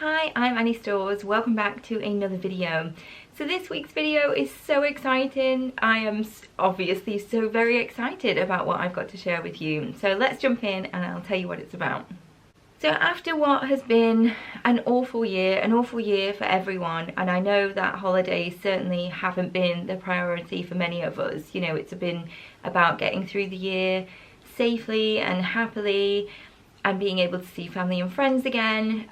Hi, I'm Annie Stores. Welcome back to another video. So this week's video is so exciting. I am obviously so very excited about what I've got to share with you. So let's jump in and I'll tell you what it's about. So after what has been an awful year for everyone, and I know that holidays certainly haven't been the priority for many of us. You know, it's been about getting through the year safely and happily and being able to see family and friends again,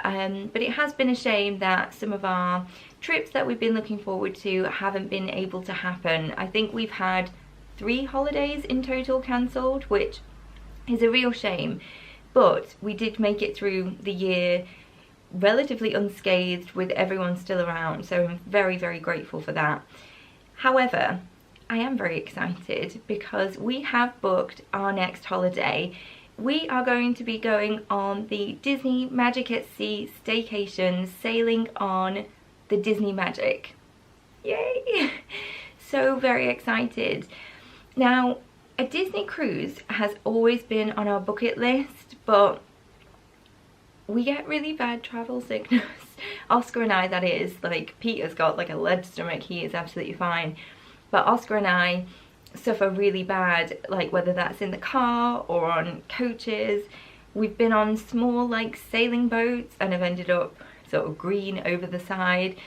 but it has been a shame that some of our trips that we've been looking forward to haven't been able to happen. I think we've had 3 holidays in total cancelled, which is a real shame, but we did make it through the year relatively unscathed with everyone still around, so I'm very, very grateful for that. However, I am very excited because we have booked our next holiday. We are going to be going on the Disney Magic at Sea Staycation, sailing on the Disney Magic. Yay! So very excited. Now, a Disney cruise has always been on our bucket list, but we get really bad travel sickness. Oscar and I, that is. Like, Peter's got like a lead stomach, he is absolutely fine. But Oscar and I suffer really bad, like whether that's in the car or on coaches. We've been on small like sailing boats and have ended up sort of green over the side.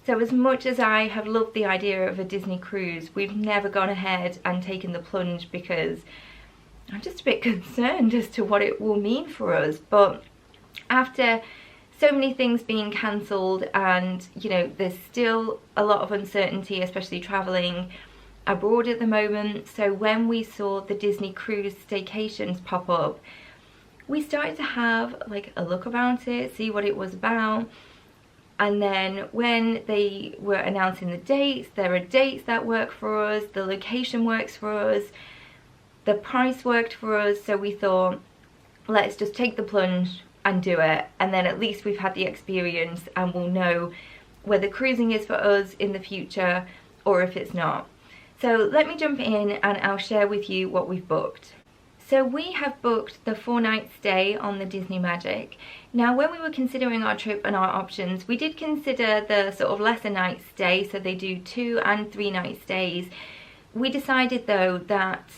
So as much as I have loved the idea of a Disney cruise, we've never gone ahead and taken the plunge because I'm just a bit concerned as to what it will mean for us. But after so many things being cancelled and, you know, there's still a lot of uncertainty, especially travelling abroad at the moment. So when we saw the Disney cruise staycations pop up, we started to have like a look about it, see what it was about. And then when they were announcing the dates, there are dates that work for us, the location works for us, the price worked for us. So we thought, let's just take the plunge and do it, and then at least we've had the experience and we'll know whether cruising is for us in the future or if it's not. So let me jump in and I'll share with you what we've booked. So we have booked the 4-night stay on the Disney Magic. Now, when we were considering our trip and our options, we did consider the sort of lesser night stay, so they do 2 and 3 night stays. We decided though that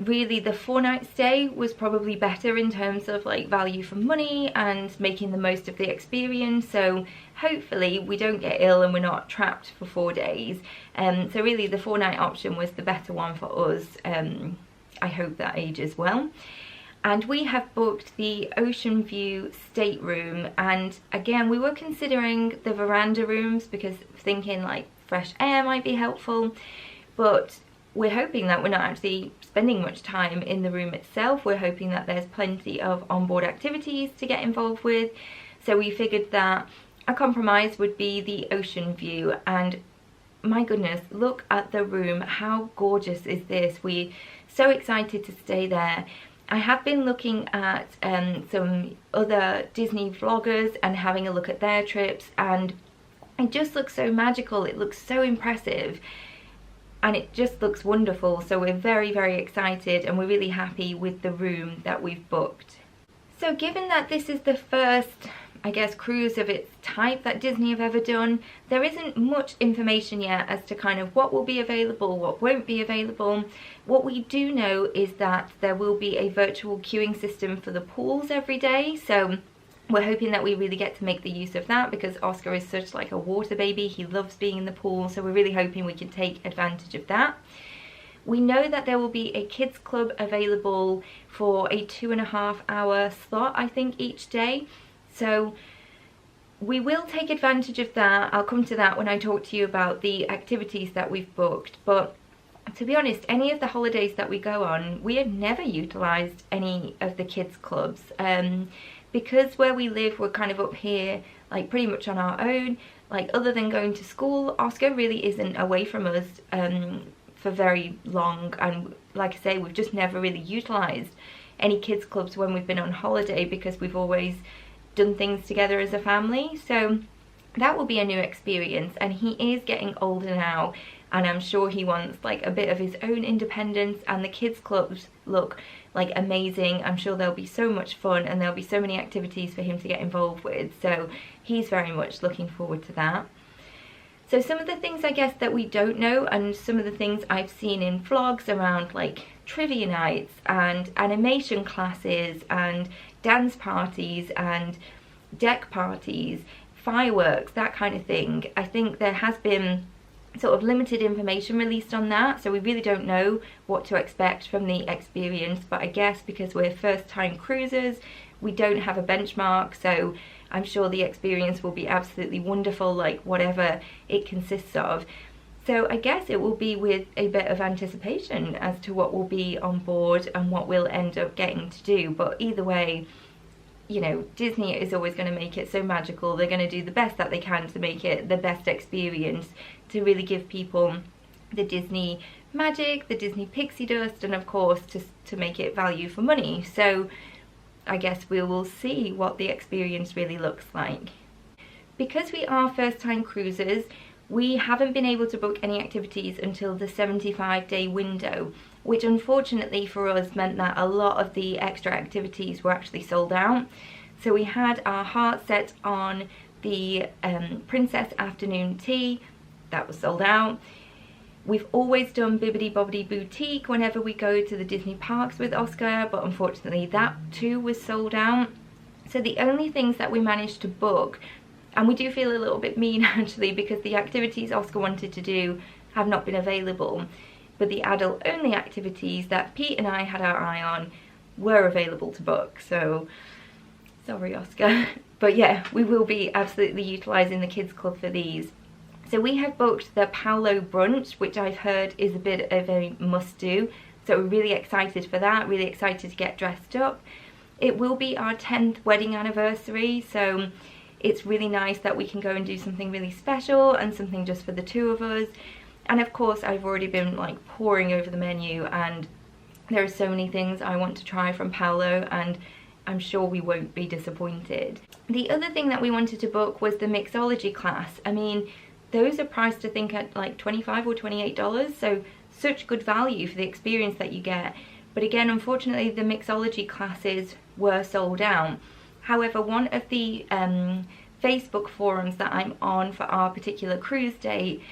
really the 4-night stay was probably better in terms of like value for money and making the most of the experience. So hopefully we don't get ill and we're not trapped for 4 days. So really the 4-night option was the better one for us. I hope that ages well. And we have booked the ocean view stateroom, and again we were considering the veranda rooms because thinking like fresh air might be helpful, but we're hoping that we're not actually spending much time in the room itself. We're hoping that there's plenty of onboard activities to get involved with. So we figured that a compromise would be the ocean view. And my goodness, look at the room. How gorgeous is this? We're so excited to stay there. I have been looking at some other Disney vloggers and having a look at their trips, and it just looks so magical. It looks so impressive. And it just looks wonderful. So we're very, very excited and we're really happy with the room that we've booked. So given that this is the first, I guess, cruise of its type that Disney have ever done, there isn't much information yet as to kind of what will be available, what won't be available. What we do know is that there will be a virtual queuing system for the pools every day. So we're hoping that we really get to make the use of that because Oscar is such like a water baby. He loves being in the pool, so we're really hoping we can take advantage of that. We know that there will be a kids club available for a 2.5-hour slot, I think, each day. So we will take advantage of that. I'll come to that when I talk to you about the activities that we've booked. But to be honest, any of the holidays that we go on, we have never utilised any of the kids clubs. Because where we live, we're kind of up here, like pretty much on our own. Like other than going to school, Oscar really isn't away from us for very long. And like I say, we've just never really utilised any kids clubs when we've been on holiday because we've always done things together as a family. So that will be a new experience, and he is getting older now. and I'm sure he wants like a bit of his own independence, and the kids clubs look like amazing. I'm sure there'll be so much fun and there'll be so many activities for him to get involved with, so he's very much looking forward to that. So some of the things I guess that we don't know, and some of the things I've seen in vlogs around like trivia nights and animation classes and dance parties and deck parties, fireworks, that kind of thing. I think there has been sort of limited information released on that, so we really don't know what to expect from the experience. But I guess because we're first time cruisers, we don't have a benchmark, so I'm sure the experience will be absolutely wonderful, like whatever it consists of. So I guess it will be with a bit of anticipation as to what will be on board and what we'll end up getting to do. But either way, you know, Disney is always going to make it so magical. They're going to do the best that they can to make it the best experience, to really give people the Disney magic, the Disney pixie dust, and of course to make it value for money. So I guess we will see what the experience really looks like. Because we are first time cruisers, we haven't been able to book any activities until the 75-day window, which unfortunately for us meant that a lot of the extra activities were actually sold out. So we had our heart set on the Princess Afternoon Tea. That was sold out. We've always done Bibbidi Bobbidi Boutique whenever we go to the Disney parks with Oscar, but unfortunately that too was sold out. So the only things that we managed to book, and we do feel a little bit mean actually, because the activities Oscar wanted to do have not been available, but the adult only activities that Pete and I had our eye on were available to book. So sorry Oscar. But yeah, we will be absolutely utilising the kids club for these. So we have booked the Paolo brunch, which I've heard is a bit of a must-do. So we're really excited for that, really excited to get dressed up. It will be our 10th wedding anniversary, so it's really nice that we can go and do something really special and something just for the two of us. And of course, I've already been like poring over the menu, and there are so many things I want to try from Paolo, and I'm sure we won't be disappointed. The other thing that we wanted to book was the mixology class. I mean, those are priced I think at like $25 or $28, so such good value for the experience that you get. But again, unfortunately the mixology classes were sold out. However, one of the Facebook forums that I'm on for our particular cruise date,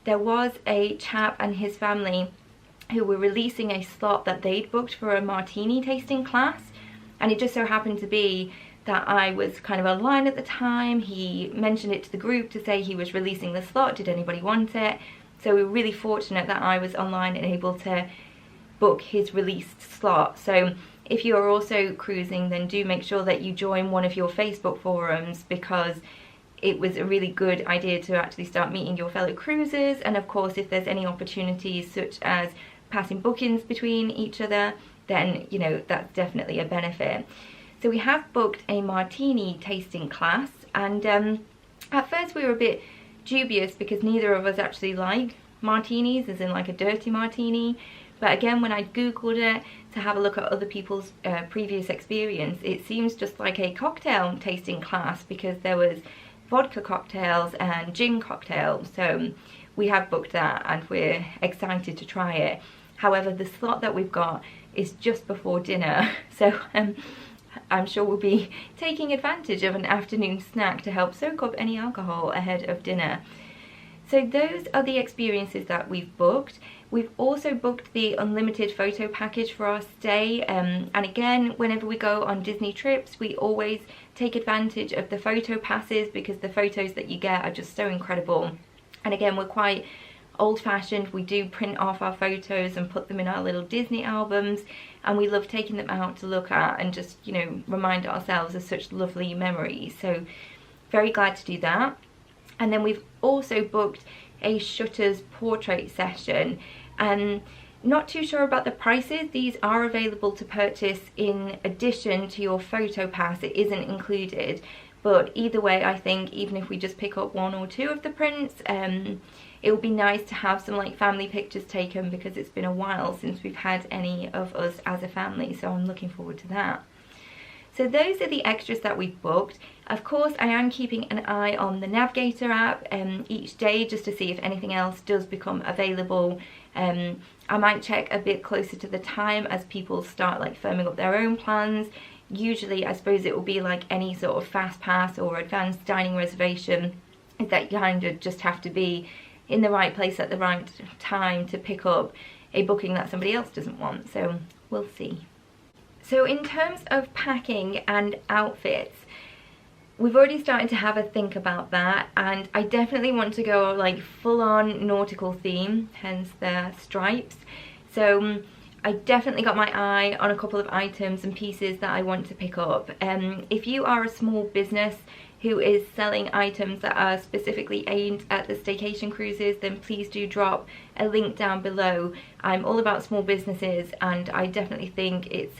there was a chap and his family who were releasing a slot that they'd booked for a martini tasting class, and it just so happened to be that I was kind of online at the time. He mentioned it to the group to say he was releasing the slot, did anybody want it? So we were really fortunate that I was online and able to book his released slot. So if you are also cruising, then do make sure that you join one of your Facebook forums, because it was a really good idea to actually start meeting your fellow cruisers. And of course, if there's any opportunities such as passing bookings between each other, then you know that's definitely a benefit. So we have booked a martini tasting class, and at first we were a bit dubious because neither of us actually like martinis, as in like a dirty martini. But again, when I googled it to have a look at other people's previous experience, it seems just like a cocktail tasting class, because there was vodka cocktails and gin cocktails. So we have booked that and we're excited to try it. However, the slot that we've got is just before dinner, so I'm sure we'll be taking advantage of an afternoon snack to help soak up any alcohol ahead of dinner. So those are the experiences that we've booked. We've also booked the unlimited photo package for our stay, and again, whenever we go on Disney trips, we always take advantage of the photo passes, because the photos that you get are just so incredible. And again, we're quite old-fashioned. We do print off our photos and put them in our little Disney albums, and we love taking them out to look at and just, you know, remind ourselves of such lovely memories. So very glad to do that. And then we've also booked a Shutters portrait session, and not too sure about the prices. These are available to purchase in addition to your photo pass. It isn't included, but either way, I think even if we just pick up one or two of the prints, it would be nice to have some like family pictures taken, because it's been a while since we've had any of us as a family, so I'm looking forward to that. So those are the extras that we've booked. Of course, I am keeping an eye on the Navigator app each day just to see if anything else does become available. I might check a bit closer to the time as people start like firming up their own plans. Usually, I suppose it will be like any sort of fast pass or advanced dining reservation, is that you kind of just have to be in the right place at the right time to pick up a booking that somebody else doesn't want. So we'll see. So in terms of packing and outfits, we've already started to have a think about that, and I definitely want to go like full-on nautical theme, hence the stripes. So I definitely got my eye on a couple of items and pieces that I want to pick up. If you are a small business who is selling items that are specifically aimed at the staycation cruises, then please do drop a link down below. I'm all about small businesses, and I definitely think it's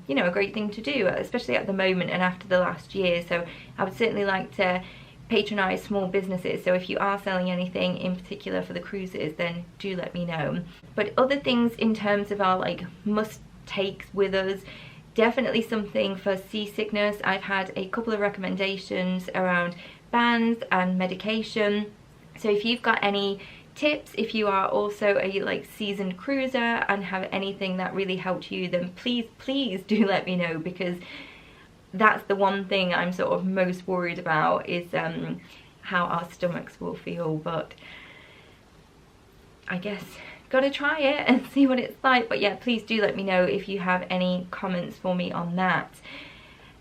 you know, a great thing to do, especially at the moment and after the last year. So I would certainly like to patronize small businesses. So if you are selling anything in particular for the cruises, then do let me know. But other things in terms of our like must takes with us, definitely something for seasickness. I've had a couple of recommendations around bands and medication. So if you've got any tips, if you are also a like seasoned cruiser and have anything that really helped you, then please do let me know, because that's the one thing I'm sort of most worried about, is how our stomachs will feel. But I guess gotta try it and see what it's like. But yeah, please do let me know if you have any comments for me on that.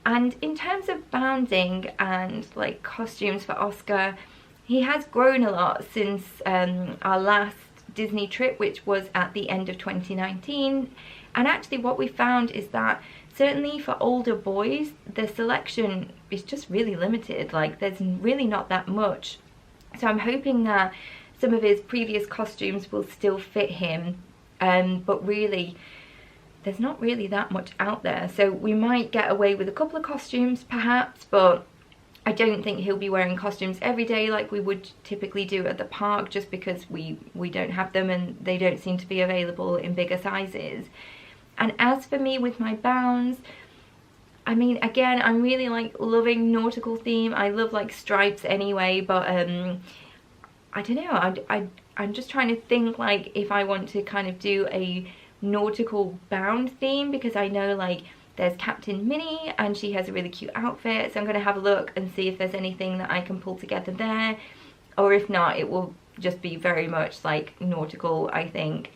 And in terms of bounding and like costumes for Oscar, he has grown a lot since our last Disney trip, which was at the end of 2019. And actually what we found is that certainly for older boys, the selection is just really limited. Like there's really not that much. So I'm hoping that some of his previous costumes will still fit him, but really there's not really that much out there. So we might get away with a couple of costumes perhaps, but I don't think he'll be wearing costumes every day like we would typically do at the park, just because we don't have them and they don't seem to be available in bigger sizes. And as for me with my bounds, I mean, again, I'm really like loving nautical theme. I love like stripes anyway, but I don't know, I'm just trying to think like if I want to kind of do a nautical bound theme, because I know like there's Captain Minnie and she has a really cute outfit, so I'm going to have a look and see if there's anything that I can pull together there, or if not, it will just be very much like nautical, I think.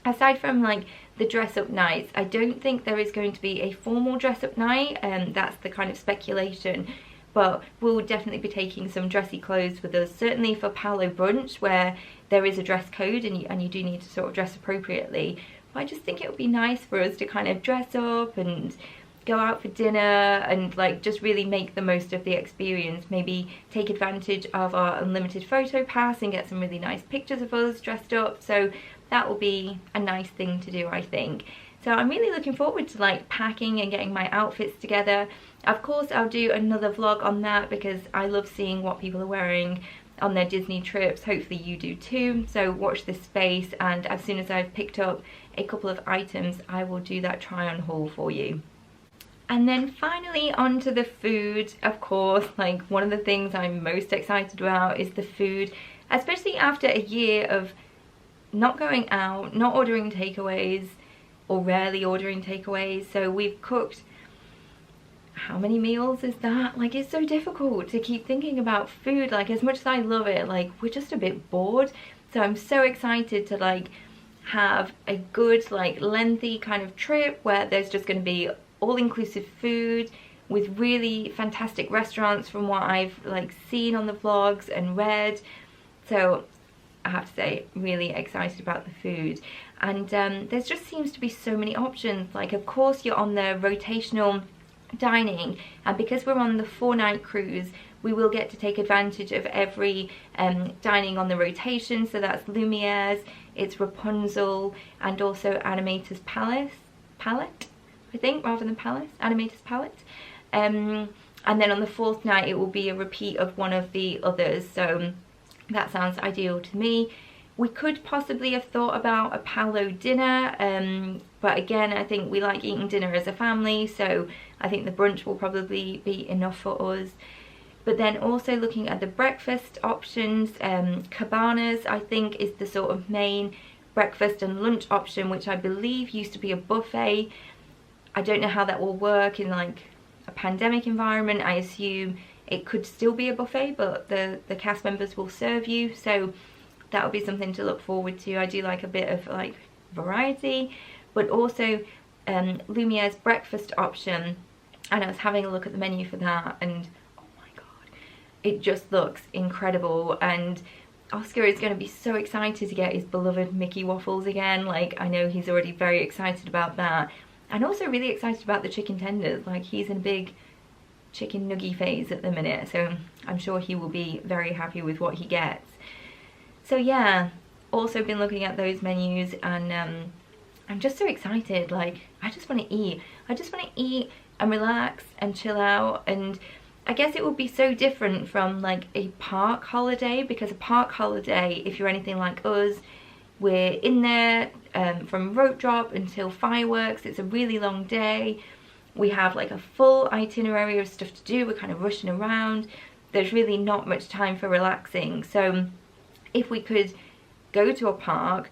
Aside from like the dress up nights, I don't think there is going to be a formal dress up night, that's the kind of speculation, but we'll definitely be taking some dressy clothes with us, certainly for Palo Brunch, where there is a dress code and you do need to sort of dress appropriately. But I just think it would be nice for us to kind of dress up and go out for dinner and like just really make the most of the experience. Maybe take advantage of our unlimited photo pass and get some really nice pictures of us dressed up. So that will be a nice thing to do, I think. So I'm really looking forward to like packing and getting my outfits together. Of course I'll do another vlog on that, because I love seeing what people are wearing on their Disney trips. Hopefully you do too, so watch this space, and as soon as I've picked up a couple of items, I will do that try on haul for you. And then finally onto the food. Of course, like one of the things I'm most excited about is the food, especially after a year of not going out, not ordering takeaways, or rarely ordering takeaways. So we've cooked, how many meals is that? Like, it's so difficult to keep thinking about food. Like, as much as I love it, like we're just a bit bored. So I'm so excited to like have a good like lengthy kind of trip where there's just going to be all-inclusive food with really fantastic restaurants from what I've like seen on the vlogs and read. So I have to say, really excited about the food. And there just seems to be so many options. Like, of course you're on the rotational dining, and because we're on the 4-night cruise, we will get to take advantage of every dining on the rotation. So that's Lumiere's, it's Rapunzel, and also Animator's Palette, I think, rather than Palace, Animator's Palette. And then on the 4th night it will be a repeat of one of the others. So that sounds ideal to me. We could possibly have thought about a Palo dinner, but again, I think we like eating dinner as a family, so I think the brunch will probably be enough for us. But then also looking at the breakfast options, Cabanas I think is the sort of main breakfast and lunch option, which I believe used to be a buffet. I don't know how that will work in like a pandemic environment. I assume it could still be a buffet, but the cast members will serve you, so that would be something to look forward to. I do like a bit of like variety, but also Lumiere's breakfast option, and I was having a look at the menu for that, and oh my god, it just looks incredible. And Oscar is going to be so excited to get his beloved Mickey waffles again. Like, I know he's already very excited about that, and also really excited about the chicken tenders. Like, he's in a big chicken nugget phase at the minute, so I'm sure he will be very happy with what he gets. So yeah, also been looking at those menus, and I'm just so excited. Like, I just want to eat. I just want to eat and relax and chill out. And I guess it would be so different from like a park holiday, because a park holiday, if you're anything like us, we're in there from rope drop until fireworks. It's a really long day. We have like a full itinerary of stuff to do. We're kind of rushing around. There's really not much time for relaxing. So if we could go to a park,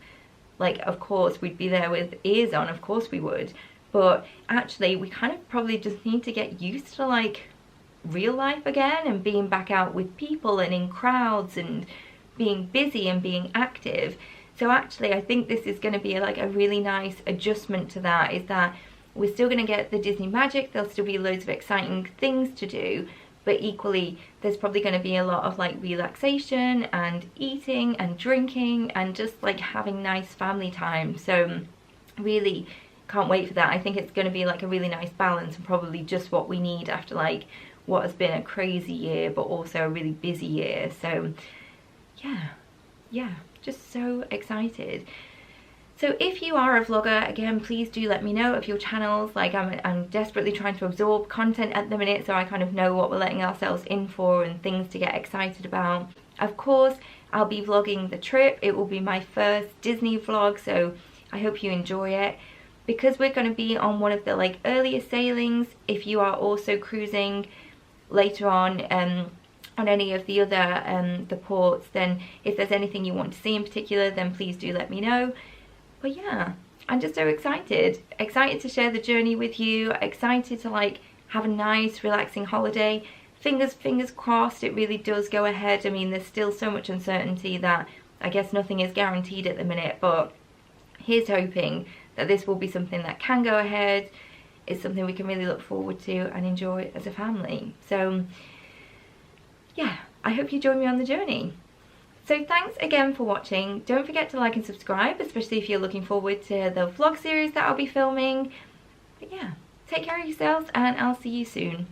like, of course we'd be there with ears on, of course we would, but actually we kind of probably just need to get used to like real life again, and being back out with people and in crowds and being busy and being active. So actually I think this is going to be like a really nice adjustment to that, is that we're still going to get the Disney magic, there'll still be loads of exciting things to do, but equally there's probably going to be a lot of like relaxation and eating and drinking and just like having nice family time. So really can't wait for that. I think it's going to be like a really nice balance, and probably just what we need after like what has been a crazy year but also a really busy year. So yeah, just so excited. So if you are a vlogger, again, please do let me know of your channels. Like, I'm desperately trying to absorb content at the minute, so I kind of know what we're letting ourselves in for and things to get excited about. Of course, I'll be vlogging the trip. It will be my first Disney vlog, so I hope you enjoy it. Because we're going to be on one of the like earlier sailings, if you are also cruising later on any of the other the ports, then if there's anything you want to see in particular, then please do let me know. But yeah, I'm just so excited to share the journey with you, excited to like have a nice relaxing holiday. Fingers crossed it really does go ahead. I mean, there's still so much uncertainty that I guess nothing is guaranteed at the minute, but here's hoping that this will be something that can go ahead. It's something we can really look forward to and enjoy as a family. So yeah, I hope you join me on the journey. So thanks again for watching. Don't forget to like and subscribe, especially if you're looking forward to the vlog series that I'll be filming. But yeah, take care of yourselves, and I'll see you soon.